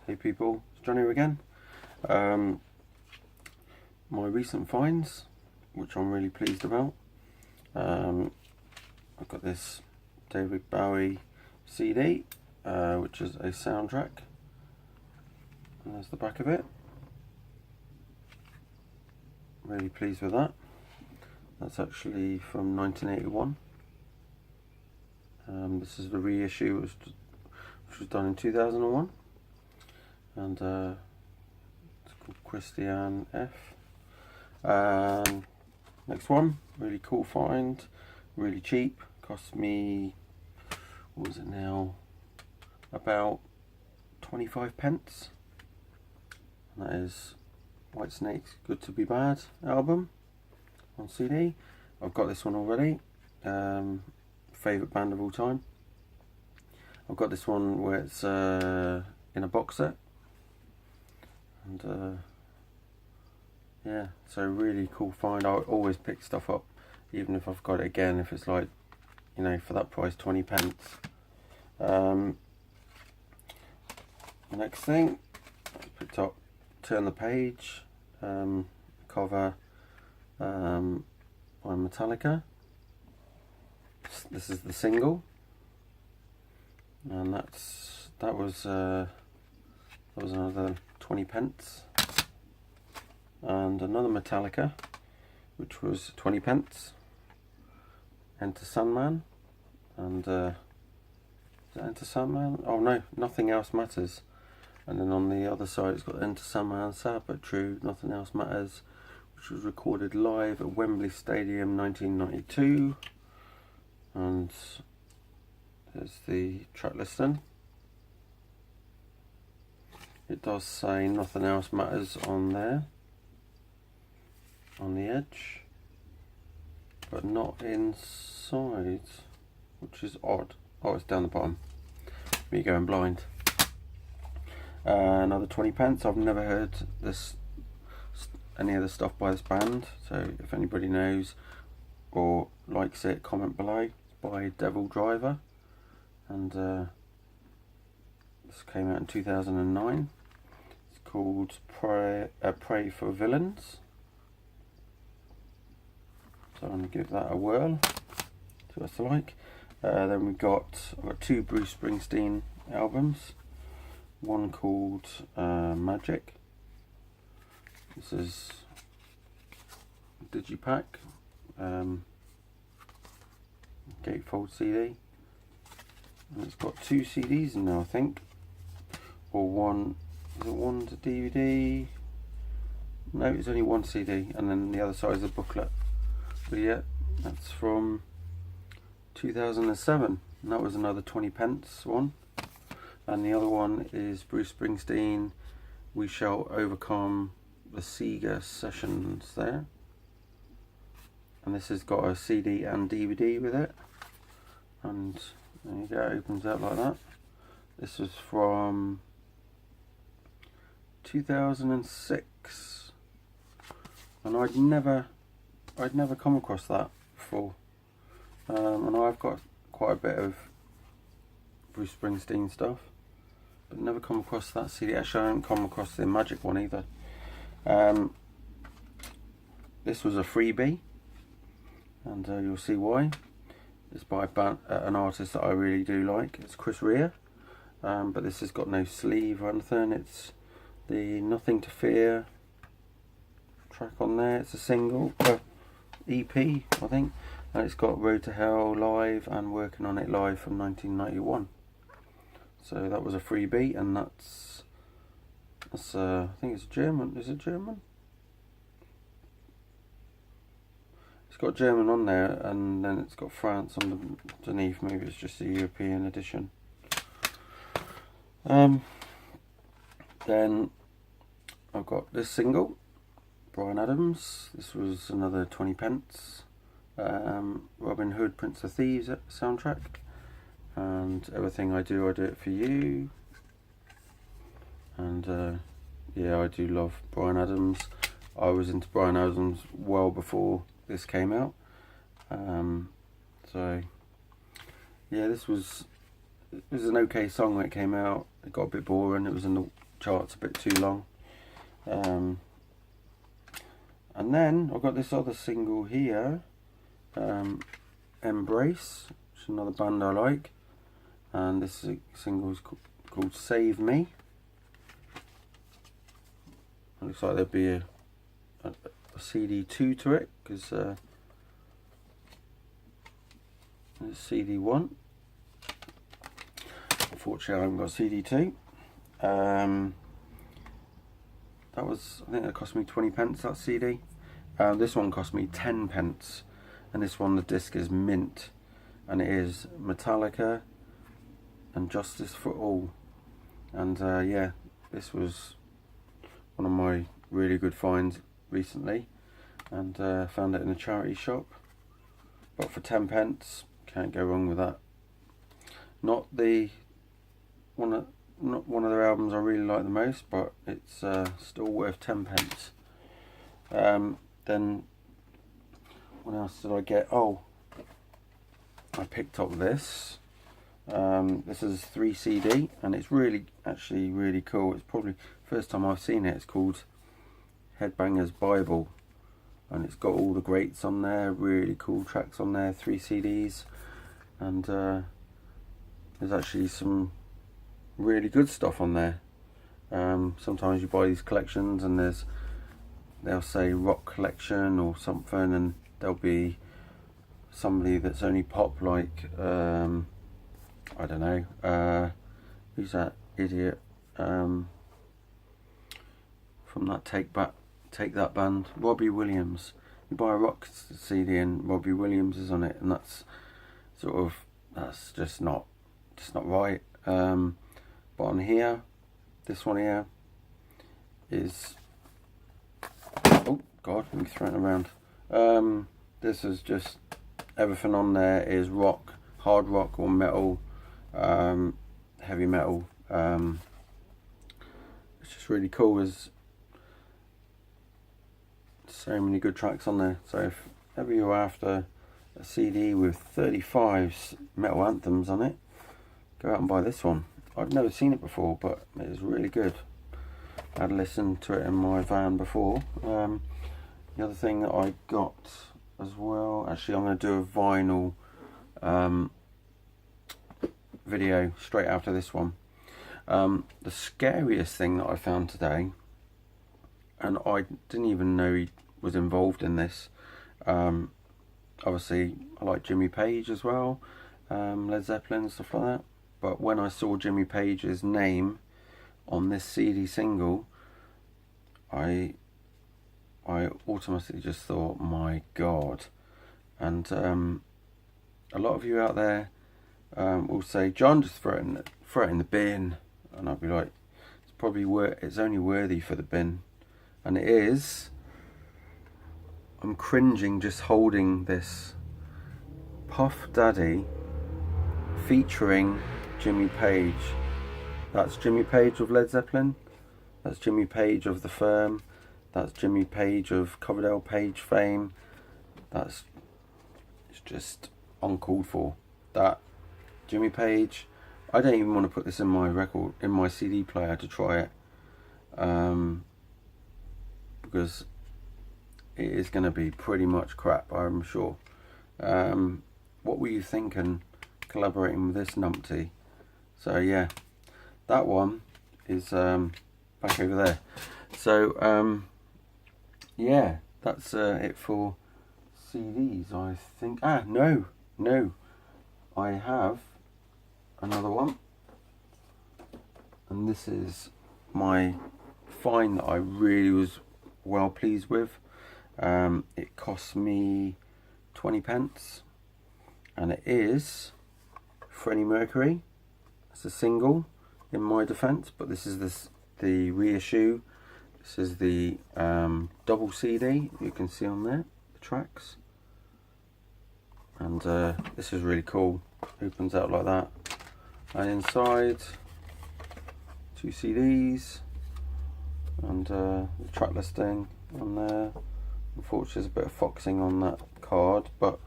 Hey people, it's Johnny here again. My recent finds, which I'm really pleased about. I've got this David Bowie CD, which is a soundtrack, and there's the back of it. Really pleased with that. That's actually from 1981. This is the reissue, which was done in 2001, and it's called Christian F. Next one, really cool find, really cheap, cost me, what was it now, about 25 pence, and that is Whitesnake's Good to Be Bad album on CD. I've got this one already, favourite band of all time. I've got this one where it's in a box set, and yeah, so really cool find. I always pick stuff up, even if I've got it again, if it's like, you know, for that price, 20 pence. Next thing, I picked up Turn the Page, cover by Metallica. This is the single, and that was another 20 pence. And another Metallica, which was 20 pence. Enter Sandman, and is that Enter Sandman? Oh no, Nothing Else Matters. And then on the other side it's got Enter Sandman, Sad But True, Nothing Else Matters, which was recorded live at Wembley Stadium 1992. And there's the track listing. It does say Nothing Else Matters on there, on the edge, but not inside, which is odd. Oh, it's down the bottom. Me going blind. Another 20 pence. I've never heard any of the stuff by this band, so if anybody knows or likes it, comment below. It's by Devil Driver, and this came out in 2009. It's called Pray for Villains. So I'm going to give that a whirl, see what it's like. Then I've got two Bruce Springsteen albums. One called Magic. This is Digipack, gatefold CD, and it's got two CDs in there, I think, or one. Is it one's a DVD? No, it's only one CD, and then the other side is a booklet. But yeah, that's from 2007, and that was another 20 pence one. And the other one is Bruce Springsteen, We Shall Overcome the Sega Sessions there. And this has got a CD and DVD with it. And there you go, it opens out like that. This was from 2006. And I'd never come across that before. And I've got quite a bit of Bruce Springsteen stuff, but never come across that CD. Actually, I haven't come across the Magic one either. This was a freebie, and you'll see why. It's by an artist that I really do like. It's Chris Rea, but this has got no sleeve or anything. It's the Nothing to Fear track on there. It's a single, EP, I think, and it's got Road to Hell live and Working on It live from 1991. So that was a freebie, and that's I think it's German. Is it German? It's got German on there, and then it's got France underneath. Maybe it's just the European edition. Then I've got this single, Bryan Adams. This was another 20 pence. Robin Hood, Prince of Thieves soundtrack. And Everything I Do It For You. And yeah, I do love Bryan Adams. I was into Bryan Adams well before this came out. So yeah, it was an okay song when it came out. It got a bit boring. It was in the chart's a bit too long. And then I've got this other single here, Embrace, which is another band I like, and this single is called Save Me. It looks like there'd be a CD2 to it, because there's CD1. Unfortunately I haven't got CD2. That was, I think that cost me 20p, that CD. This one cost me 10p, and this one, the disc is mint, and it is Metallica and Justice for All. And yeah, this was one of my really good finds recently, and found it in a charity shop. But for 10p, can't go wrong with that. Not one of their albums I really like the most, but it's still worth 10p. Then what else did I get? Oh, I picked up this. This is 3 CD, and it's actually really cool. It's probably the first time I've seen it. It's called Headbangers Bible, and it's got all the greats on there, really cool tracks on there, 3 CDs, and there's actually some really good stuff on there. Sometimes you buy these collections and they'll say rock collection or something, and there'll be somebody that's only pop, like I don't know, who's that idiot from that Take That band, Robbie Williams. You buy a rock CD and Robbie Williams is on it, and that's just not right. But on here, this one here is, oh god, let me throw it around. This is just, everything on there is rock, hard rock or metal, heavy metal. It's just really cool. There's so many good tracks on there. So if ever you're after a CD with 35 metal anthems on it, go out and buy this one. I've never seen it before, but it is really good. I had listened to it in my van before. The other thing that I got as well, actually I'm going to do a vinyl video straight after this one. The scariest thing that I found today, and I didn't even know he was involved in this. Obviously I like Jimmy Page as well, Led Zeppelin, stuff like that. But when I saw Jimmy Page's name on this CD single, I automatically just thought, my god. And a lot of you out there will say, John, just throw it in the bin. And I'll be like, it's only worthy for the bin. And it is. I'm cringing just holding this Puff Daddy featuring Jimmy Page. That's Jimmy Page of Led Zeppelin, that's Jimmy Page of The Firm, that's Jimmy Page of Coverdale Page fame. It's just uncalled for. That Jimmy Page, I don't even want to put this in my CD player to try it, because it is going to be pretty much crap, I'm sure. What were you thinking collaborating with this numpty? So yeah, that one is back over there. So yeah, that's it for CDs, I think. No, I have another one, and this is my find that I really was well pleased with. It cost me 20p, and it is Freddie Mercury. It's a single, in my defence, but this is the reissue. This is the double CD. You can see on there the tracks, and this is really cool. Opens out like that, and inside 2 CDs and the track listing on there. Unfortunately, there's a bit of foxing on that card, but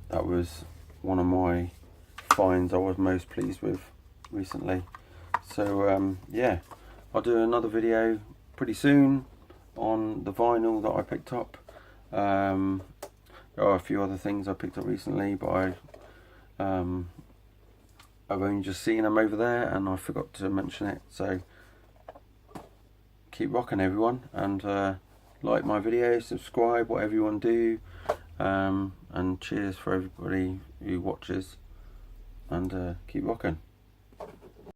that was one of my finds I was most pleased with recently. So yeah, I'll do another video pretty soon on the vinyl that I picked up. There are a few other things I picked up recently, but I've only just seen them over there and I forgot to mention it. So keep rocking, everyone, and like my video, subscribe, whatever you want to do, and cheers for everybody who watches, and keep rocking.